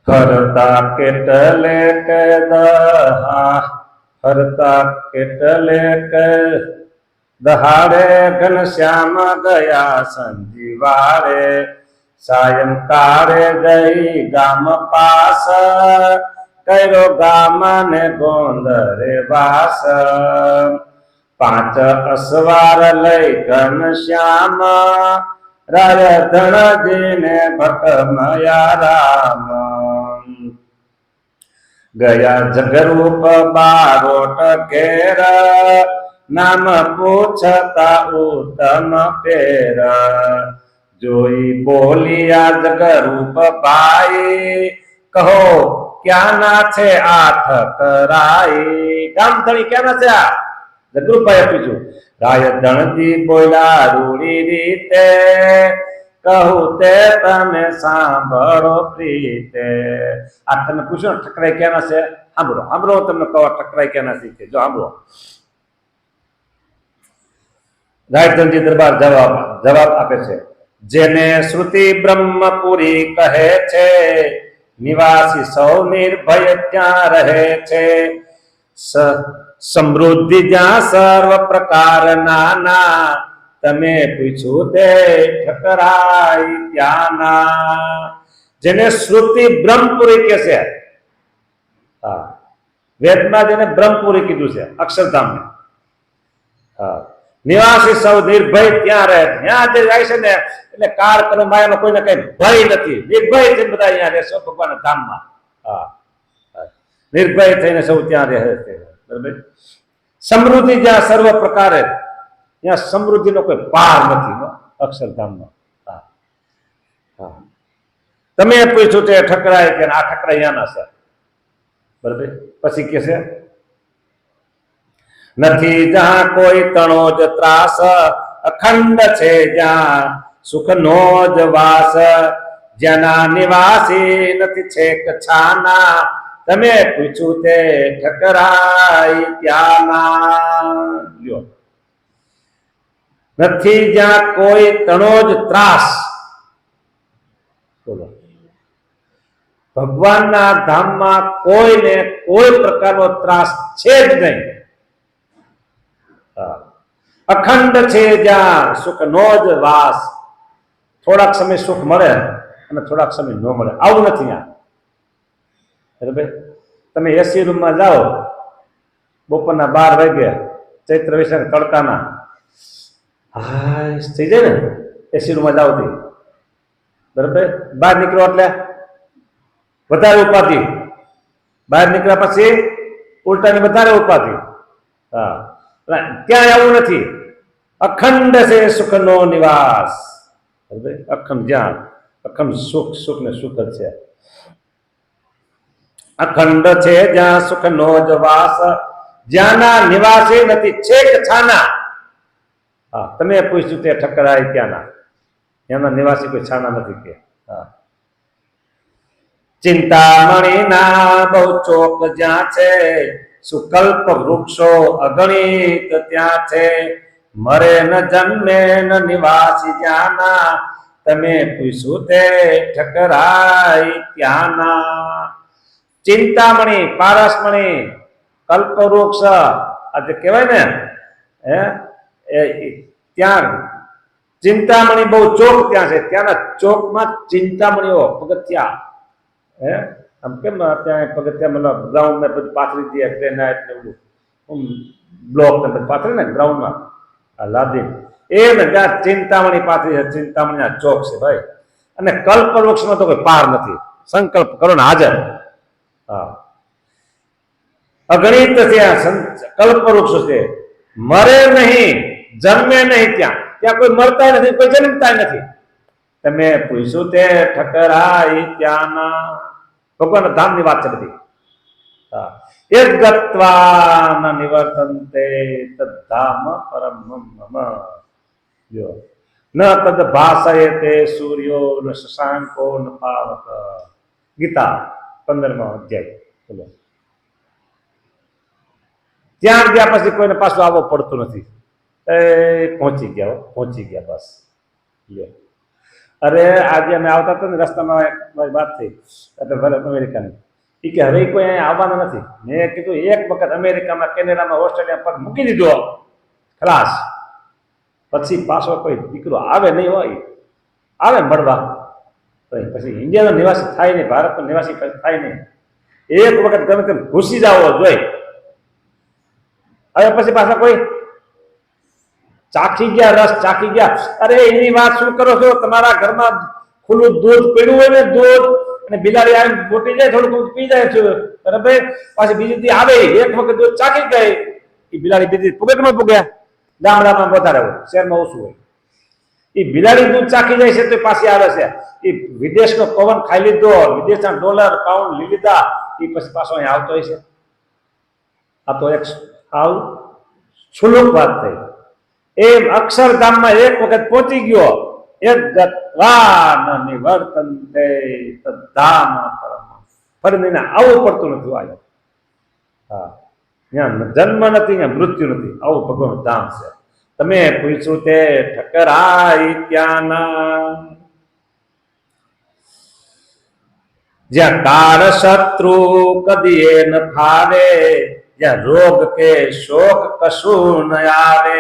હરતા કેટલે કે દહા હરતા કેટલે કે દહાડે ઘનશ્યામ ગયા સંજીવારે સાયંકાળે ગઈ ગામ પાસ કર્યો ગામ ને ગોંદરે વાસ પાંચ અસવાર લઈ ઘનશ્યામ રાય ધણજીને ભટમયા રામ ગયા જગરૂપ બારોટ ઘેર નામ પૂછતા ઉત્તમ પેર જોઈ બોલિયા જગરૂપ ભાઈ કહો ક્યાં ના છે આ ઠકરાઈ ગામ ધણી ક્યાં ના છે આ જગરૂપભાઈ આપીશું રાય ધણજી બોલ્યા રૂડી રીતે કહું તે તમે સાંભળો પ્રીતે આ તમે પૂછો ને ઠકરાઈ ક્યાં ના છે સાંભળો સાંભળો તમને કહો ઠકરાઈ ક્યાં ના શીખે જો સાંભળો રાયધનજી દરબાર જવાબ આપે છે જેને શ્રુતિ બ્રહ્મપુરી કહે છે નિવાસી સૌ નિર્ભય ત્યાં રહે છે સમૃદ્ધિ જ્યાં સર્વ પ્રકાર નાના તમે પૂછ્યું તે ઠકરાઈ ત્યાંના જેને શ્રુતિ બ્રહ્મપુરી કે છે હા વેદમાં જેને બ્રહ્મપુરી કીધું છે અક્ષરધામ હા નિવાસી સૌ નિર્ભય ત્યાં રહે ત્યાં જે જાય છે ને એટલે કાર કર્મ માયાનો કોઈને કઈ ભય નથી નિર્ભય થઈને બધા અહીંયા રહેશો ભગવાનના ધામમાં હા નિર્ભય થઈને સૌ ત્યાં રહે છે બરાબર સમૃદ્ધિ જ્યાં સર્વ પ્રકારે ત્યાં સમૃદ્ધિનો કોઈ પાર નથી અક્ષરધામમાં હા હા તમે પૂછ્યું તે ઠકરાય કે આ ઠકરાય યાના છે બરાબર પછી કે છે નથી જ્યાં કોઈ તણો જ ત્રાસ અખંડ છે જ્યાં સુખ નો જ વાસ જેના નિવાસી નથી છેક છાના તમે પૂછ્યું તે ઠકરાય ત્યાંના નથી જ્યાં કોઈ તણો જ ત્રાસ બોલો ભગવાનના ધામમાં કોઈને કોઈ પ્રકારનો ત્રાસ છે જ નહીં અખંડ છે જ્યાં સુખ નો જ વાસ થોડાક સમય સુખ મળે અને થોડાક સમય ન મળે આવું નથી ત્યાં બરાબર તમે એસી રૂમમાં જાઓ બપોરના 12 વાગ્યા ચૈત્ર વૈશાખ તડકાના હા થઈ જાય ને એસી રૂમમાં જાઓ થી બરાબર બહાર નીકળો એટલે વધારે ઉપાધિ બહાર નીકળ્યા પછી ઉલટાની વધારે ઉપાધિ હા ત્યાં આવું નથી અખંડ છે સુખનો નિવાસ અખંડ જ્યાં અખંડ સુખ સુખ ને સુખ જ છે અખંડ છે જ્યાં સુખનો જ વાસ જ્યાંના નિવાસી નથી છેક છાના હા તમે પૂછ્યું તે ઠકરાય ત્યાંના એના નિવાસી કોઈ છાના નથી કે હા ચિંતામણી ના બહુ ચોક જ્યાં છે સુકલ્પ વૃક્ષો અગણિત ત્યાં છે મરે ન જન્મે ન નિવાસી જ્યાંના તમે પૂછ્યું તે ઠકરાય ત્યાંના ચિંતામણી પારસમણી કલ્પવૃક્ષ આ જે કહેવાય ને ત્યાં ચિંતામણી બહુ ચોક ત્યાં છે ત્યાંના ચોકમાં ચિંતામણીઓ પગથિયા આમ કેમ ત્યાં પગથિયા મતલબ ગ્રાઉન્ડ ને બધું પાથરી દે ગ્રેનાઇટ ને બધું બ્લોક ને બધું પાથરે ને ગ્રાઉન્ડમાં આ લાદી એ ને ત્યાં ચિંતામણી પાથરી છે ચિંતામણી આ ચોક છે ભાઈ અને કલ્પવૃક્ષમાં તો કોઈ પાર નથી સંકલ્પ કરો ને હાજર હા અગણિત ત્યાં કલ્પવૃક્ષો છે મરે નહીં જન્મે નહીં ત્યાં ત્યાં કોઈ મરતા નથી કોઈ જન્મતા નથી તમે પૂછ્યું તે ઠકરાય ત્યાંના ભગવાન ધામની વાત છે બધી હા એક ગત્વા ન નિવર્તન્તે તદ્ધામ પરમ મમ જો ન તદ ભાસયતે સૂર્યો ન શશાંકો ન પાવક ગીતા 15મો અધ્યાય બોલો ત્યાં ગયા પછી કોઈને પાછું આવવો પડતું નથી એ પહોંચી ગયા બસ અરે આજે અમે આવતા હતા ને રસ્તામાં એક મારી વાત થઈ એટલે ભલે અમેરિકાની એ કે હવે કોઈ અહીંયા આવવાના નથી. મેં કીધું એક વખત અમેરિકામાં કેનેડામાં ઓસ્ટ્રેલિયા પગ મૂકી દીધો ખલાસ પછી પાછો કોઈ દીકરો આવે નહીં હોય આવે મળવા પછી ઇન્ડિયાનો નિવાસી થાય નહીં ભારતનો નિવાસી થાય નહીં. એક વખત ગમે તેમ ઘૂસી જાવો જોઈએ. હવે પછી પાછા કોઈ ચાખી ગયા રસ ચાખી ગયા. અરે એની વાત શું કરો છો? તમારા ઘરમાં ખુલ્લું દૂધ પીડ્યું હોય ને દૂધ અને બિલાડી આવી મોટી જાય થોડું દૂધ પી જાય છે બરાબર પાછી બીજી દી આવે એક વખત દૂધ ચાખી ગઈ એ બિલાડી બીજી પુગે કે પુગ્યા ગામડામાં વધારે હોય શહેરમાં ઓછું હોય. એ બિલાડી દૂધ ચાખી જાય છે તો પાછી આવે છે. એ વિદેશનો પવન ખાઈ લીધો વિદેશના ડોલર પાઉન્ડ લઈ લીધા એ પછી પાછો અહીંયા આવતો હોય છે. આ તો એક આવું છુલુક વાત થઈ. એમ અક્ષરધામમાં એક વખત પહોંચી ગયો એક નિવર્તન ફરીને આવવું પડતું નથી. આવ્યો હા ત્યાં જન્મ નથી ત્યાં મૃત્યુ નથી. આવું ભગવાન ધામ છે. તમે પૂછ્યું તે ઠકરાય ત્યાંના જ્યાં કાળ શત્રુ કદી એ ન થાવે જ્યાં રોગ કે શોક કશું ન આવે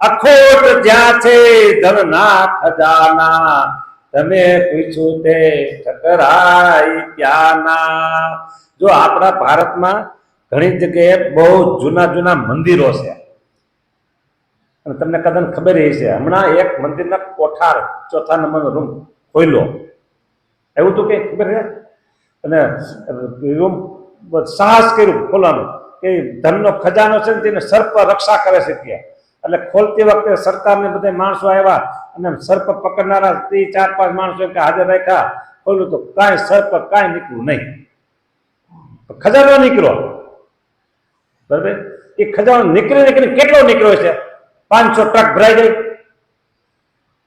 અખોટ જ્યાં છે ધનના ખજાના તમે પૂછ્યું તે ઠકરાય ત્યાંના. જો આપણા ભારતમાં ઘણી જગ્યાએ બહુ જૂના જૂના મંદિરો છે અને તમને કદાચ ખબર છે હમણાં એક મંદિરના કોઠાર 4થા નંબરનો રૂમ ખોલ્યો એવું તો કઈ ખબર છે અને રૂમ સાહસ કર્યું ખોલવાનું કે ધનનો ખજાનો છે ને તેને સર્પ રક્ષા કરે છે ત્યાં. એટલે ખોલતી વખતે સરકારને બધા માણસો આવ્યા અને સર્પ પકડનારા 4-5 માણસો હાજર રાખ્યા. ખોલ્યું તો કાંઈ સર્પ કાંઈ નીકળ્યું નહીં. ખજાનો નીકળ્યો બરાબર. એ ખજાનો નીકળીને કેટલો નીકળ્યો છે 500 ટ્રક ભરાઈ જાય.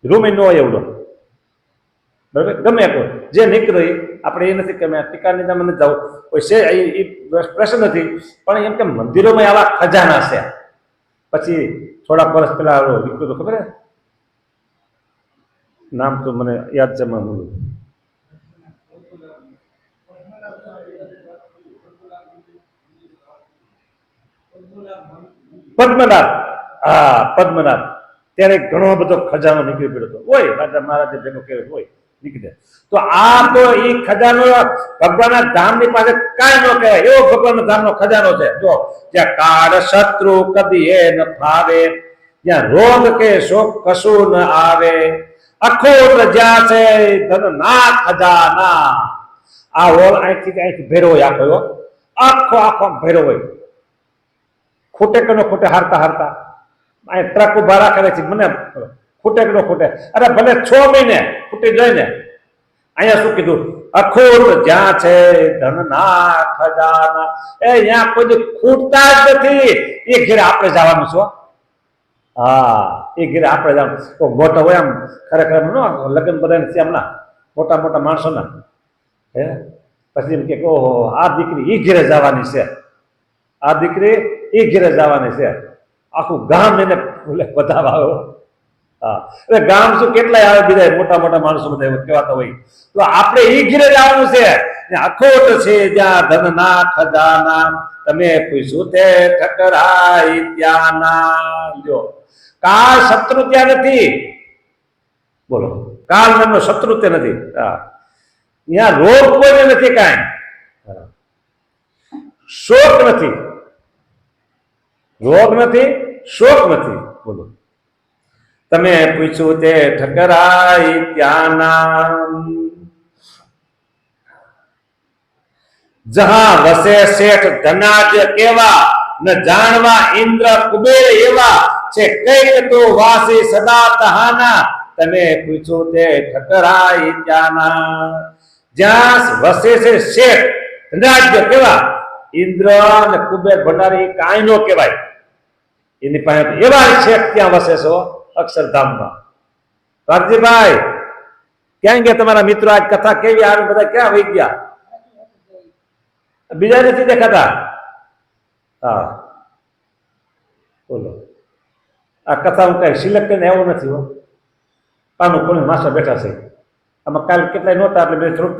રૂમે ન હોય એવડો બરાબર. ગમે એટલો જે નીકળ્યો આપણે એ નથી કે મેં ટીકાની મને જવું કોઈ છે એ પ્રશ્ન નથી પણ એમ કે મંદિરોમાં આવા ખજાના છે. પછી થોડા વર્ષ પહેલા નીકળ્યું તો ખબર નામ તો મને યાદ છે પદ્મનાથ. હા પદ્મનાથ. ત્યારે ઘણો બધો ખજાનો નીકળી પડ્યો હતો હોય રાજા મહારાજે ભેગો કર્યો હોય નીકળે. તો આ તો એ ખજાનો ભગવાનના ધામની પાસે કાંઈ ન કહેવાય એવો ભગવાનના ધામનો ખજાનો છે. જો જ્યાં કાળ શત્રુ કદી એ ન ફાવે જ્યાં રોગ કે શોક કશું ન આવે અખોટ જ્યાં છે ધનના ખજાના. આ હોલ અહીંથી ભેરો હોય આખો આખો આખો ભેરો હોય ખૂટે કે ન ખૂટે હારતા હારતા અહીં ટ્રક ઉભા રાખે છે મને ખૂટે કે ન ખૂટે. અરે ભલે 6 મહિને ખૂટી જાય ને. અહીંયા શું કીધું અખોટ જ્યાં છે ધનના ખજાના. એ અહીંયા કોઈ ખૂટતા જ નથી. એ ઘેરે આપણે જવાનું છો. હા એ ઘેરે આપણે જવાનું. મોટા હોય આમ ખરેખર લગ્ન બધા છે હમણાં મોટા મોટા માણસોના હે પછી એમ કે ઓહો આ દીકરી એ ઘેરે જવાની છે આ દીકરી એ ઘેરે જવાની છે. આખું ગામ એને બધા આવ્યો. હા એટલે ગામ શું કેટલાય આવે બીજા મોટા મોટા માણસો બધા કહેવાતા હોય. તો આપણે એ ઘેરે જવાનું છે. અખોટ છે જ્યાં ધનના ખજાના તમે પૂછ્યું તે ઠકરાય ત્યાંના. જો કાળ શત્રુ ત્યાં નથી. બોલો કાળ નામનો શત્રુ તે નથી. હા ત્યાં રોગ કોઈને નથી કાંઈ શોક નથી રોગ નથી શોક નથી. બોલો તમે પૂછ્યું તે ઠકરાય ત્યાંના. જહાં વસે શેઠ ધનાજ કેવા ન જાણવા ઇન્દ્ર કુબેર એવા છે કઈક તો વાસી સદા તહાના. તમે પૂછ્યું તે ઠકરાય ત્યાંના. જ્યાં વસે છે શેઠ ધનાજ કેવા ઇન્દ્ર અને કુબેર ભંડારી કાંઈ નો કહેવાય. એની પાસે એવા શેઠ ત્યાં વસે છો અક્ષરધામમાં. રાજજીભાઈ ક્યાં ગયા તમારા મિત્રો? આજ કથા કેવી આવી બધા ક્યાં વહી ગયા? બીજા નથી દેખાતા. હા બોલો આ કથા હું કઈ સિલેક્ટ કરીને એવું નથી હો. પાનું કોને માસ્ટર બેઠા છે આમાં કાલ કેટલાય નહોતા એટલે મેં થોડુંક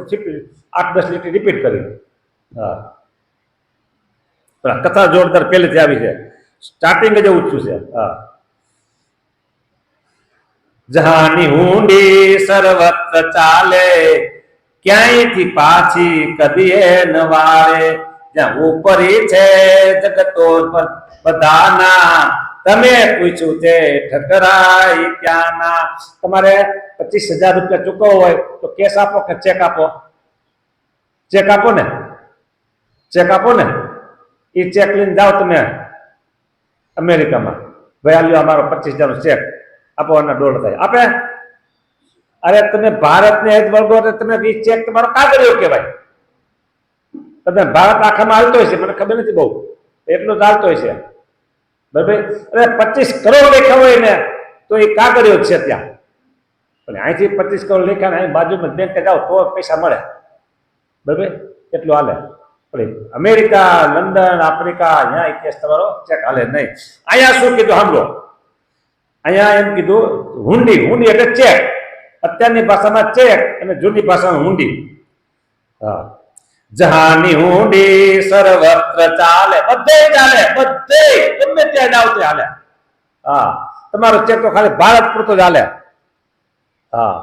8-10 લીટી રિપીટ કરી. હા, કથા જોરદાર પહેલેથી આવી છે, સ્ટાર્ટિંગ જ ઊંચું છે. હા, જહાની ઊંડી સર્વત્ર ચાલે, ક્યાંયથી પાછી કદીએ ન વાળે. જ્યાં ઉપરી છે જગતો બધાના, તમે પૂછ્યું તે ઠકરાય ક્યાંના. તમારે 25,000 રૂપિયા ચૂકવવો હોય તો કેશ આપો કે ચેક આપો? ચેક આપો ને, ચેક આપો ને. એ ચેક લઈને જાઓ તમે અમેરિકામાં, ભાઈ આ લ્યો અમારો 25,000 નો ચેક આપો, એના $1 થાય. આપે? અરે તમે ભારતને હેત વળગો તો તમે એ ચેક તમારો કાગળિયો કહેવાય. તમે ભારત આખામાં હાલતો હોય છે, મને ખબર નથી બહુ, એટલું જ હાલતો હોય છે, બરાબર. અરે 25 કરોડ લેખા હોય ને તો એ કાગળિયો જ છે ત્યાં. પણ અહીંથી 25 કરોડ લેખા ને અહીં બાજુમાં બેંકે જાઓ તો પૈસા મળે, બરાબર. એટલું હાલે. પણ અમેરિકા, લંડન, આફ્રિકા, અહીંયા ઇતિહાસ તમારો ચેક હાલે નહીં. અહીંયા શું કીધું સાંભળો, અહીંયા એમ કીધું હુંડી. હુંડી એટલે ચેક. અત્યારની ભાષામાં ચેક અને જૂની ભાષામાં હુંડી. હા, જહાની હુંડી સર્વત્ર ચાલે, બધે ચાલે, બધે ગમે ત્યાં જાવ ત્યાં હાલે. હા, તમારો ચેક તો ખાલી ભારત પૂરતો જ હાલે. હા,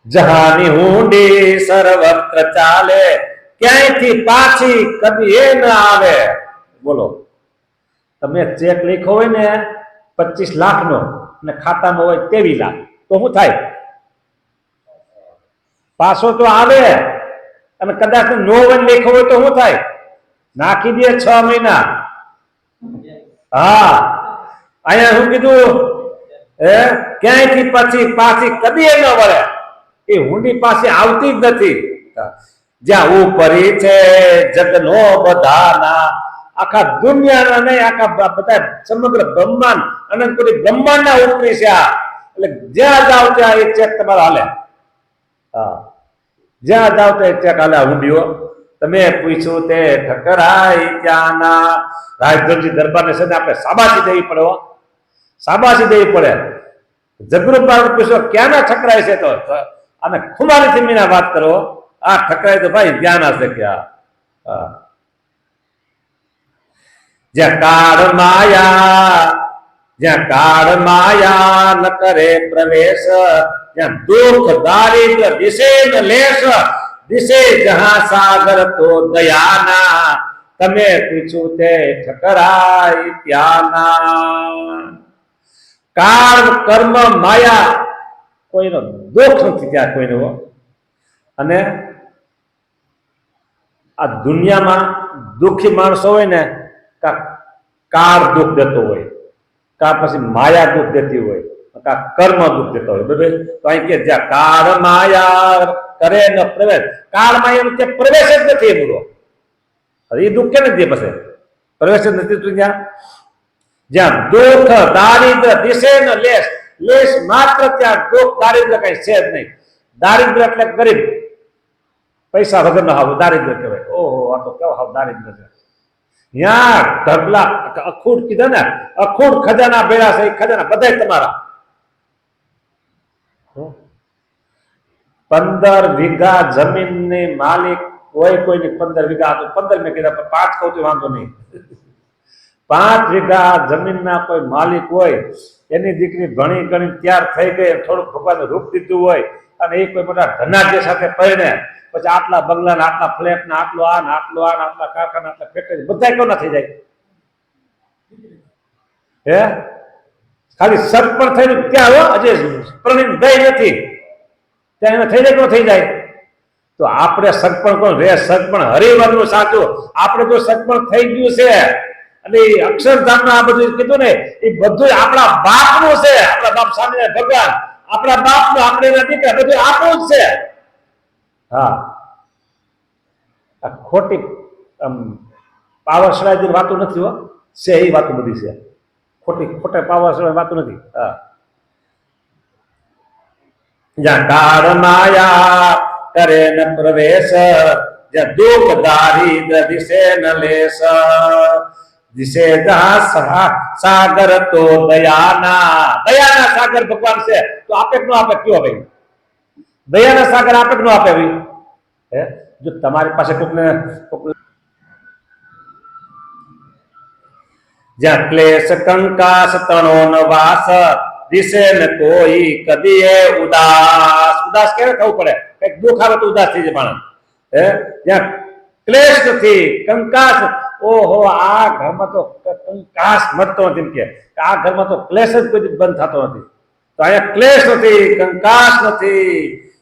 જહાની હુંડી સર્વત્ર ચાલે, ક્યાંયથી પાછી કદી એ ન આવે. બોલો, તમે ચેક લખ્યો હોય ને 25 લાખનો અને ખાતામાં હોય 23 લાખ તો શું થાય? પાછો તો આવે. અને કદાચ નો વન લખ્યો હોય તો શું થાય? નાખી દે 6 મહિના. હા, અહીંયા શું કીધું? ક્યાંયથી પાછી કદી એ ન વળે. એ હુંડી પાસે આવતી જ નથી. જ્યાં ઉપરી છે જગનો બધાના, આખા દુનિયાના નહીં, આખા બધા સમગ્ર બ્રહ્માંડ, અનંતકોટી બ્રહ્માંડના ઉપરી છે આ. એટલે જ્યાં જાવ ત્યાં એ ચેક તમારો હાલે. હા, જ્યાં જાવ ત્યાં ચેક હાલે. હુંડીઓ તમે પૂછ્યું તે ઠકરાય ત્યાંના. રાજધનજી દરબારને છે ને આપણે શાબાશી દેવી પડે, શાબાશી દેવી પડે. જગરૂપ પૂછો ક્યાંના ઠકરાય છે તો અને ખુમારીથી મીના વાત કરો. આ ઠકરાય તો ભાઈ ધ્યાન હશે કે જ્યાં કાળ માયા ન કરે પ્રવેશ, જ્યાં દુઃખ દારિદ્ર દિશે ન લેશ, દિશે જહાં સાગર તો દયાના. તમે પૂછ્યું તે ઠકરાય ત્યાંના. કાળ, કર્મ, માયા, કોઈનો દુઃખ નથી ત્યાં કોઈનો. અને આ દુનિયામાં દુઃખી માણસો હોય ને, કાળ દુઃખ દેતો હોય, કા પછી માયા દુઃખ દેતી હોય, કા કર્મ દુઃખ દેતો હોય, બરાબર. તો અહીં કે જ્યાં કાળ માયા કરે ન પ્રવેશ, કાળ માયા ત્યાં પ્રવેશ જ નથી એ બોલો. એ દુઃખ કેમ દે? પછી પ્રવેશ જ નથી તું ત્યાં. જ્યાં દુઃખ દારિદ્ર દિશે ન લેશ, લેશ માત્ર ત્યાં દુઃખ દારિદ્ર કઈ છે જ નહીં. દારિદ્ર એટલે ગરીબ, પૈસા વગર નો હાવ દારિદ્ર કહેવાય. ઓહો, આ તો કેવો હાવ દારિદ્ર છે. ત્યાં ઢગલા અખૂટ કીધા ને, અખૂટ ખજાના ભેળા છે. એ ખજાના બધા તમારા. 15 વીઘા જમીનની માલિક હોય કોઈની 15 વીઘા, તો 15 મેં કીધા, 5 કહું તો વાંધો નહીં. 5 વીઘા જમીનના કોઈ માલિક હોય, એની દીકરી ભણી ગણી તૈયાર થઈ ગઈ, થોડુંક ભગવાનનું રૂપ દીધું હોય, અને એ કોઈ મોટા ધનાઢ્ય સાથે પરણે, પછી આટલા બંગલા ને આટલા ફ્લેટ ને આટલું આ ને આટલું આ ને આટલા કારખાના આટલા ફેક્ટરી બધા કેમ ના થઈ જાય? હે, ખાલી સરપણ થઈને ત્યાં હજી પરણીને ગઈ નથી ત્યાં એને થઈ જાય કેમ થઈ જાય? તો આપણે સરપણ કોણ રે? સરપણ હરિવરનું સાચું. આપણે જો સરપણ થઈ ગયું છે અને અક્ષરધામમાં આ બધું કીધું ને, એ બધું આપણા બાપનું છે. આપણા બાપ સામે ભગવાન, આપણા બાપનું, આપણે એના દીકરા, બધું આપણું જ છે. હા, આ ખોટી પાવરસરાયની વાતો નથી હો, છે એ વાતો બધી છે. ખોટા પાવરસરાય વાતો નથી. હા, જ્યાં કાળ માયા કરે ન પ્રવેશ, જ્યાં દુઃખ દારિદ્ર દિશે ન લેશ, દિશે જહાં સાગર તો દયાના. દયાના સાગર ભગવાન છે. તો આપે ન આપે કયો ભાઈ? દયાના સાગર આપે કે ન આપે ભાઈ? હે, જો તમારી પાસે કોકને જ્યાં ક્લેશ કંકાસ તણો ન વાસ દિશે ન કોઈ કદીએ ઉદાસ. ઉદાસ કેવી થવું પડે? કઈક દુઃખ આવે તો ઉદાસ થઈ જાય માણસ. હે, જ્યાં ક્લેશ નથી, કંકાસ, ઓહો આ ઘરમાં તો કંકાસ મળતો નથી, એમ કે આ ઘરમાં તો ક્લેશ જ કોઈ બંધ થતો નથી. તો અહીંયા ક્લેશ નથી, કંકાસ નથી,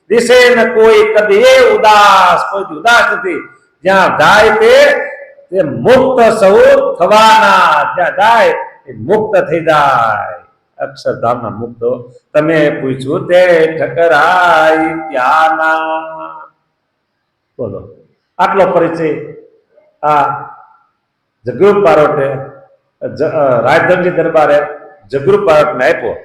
દિશે ન કોઈ કદી ઉદાસ, કોઈ ઉદાસ નથી. જ્યાં જાય તે મુક્ત સૌ થવાના, જ્યાં જાય એ મુક્ત થઈ જાય, અક્ષરધામના મુક્ત. તમે પૂછ્યું તે ઠકરાય ત્યાંના. બોલો, આટલો પરિચય આ જગરૂપ બારોટે રાજધનજી દરબારે જગરૂપ બારોટને આપ્યો.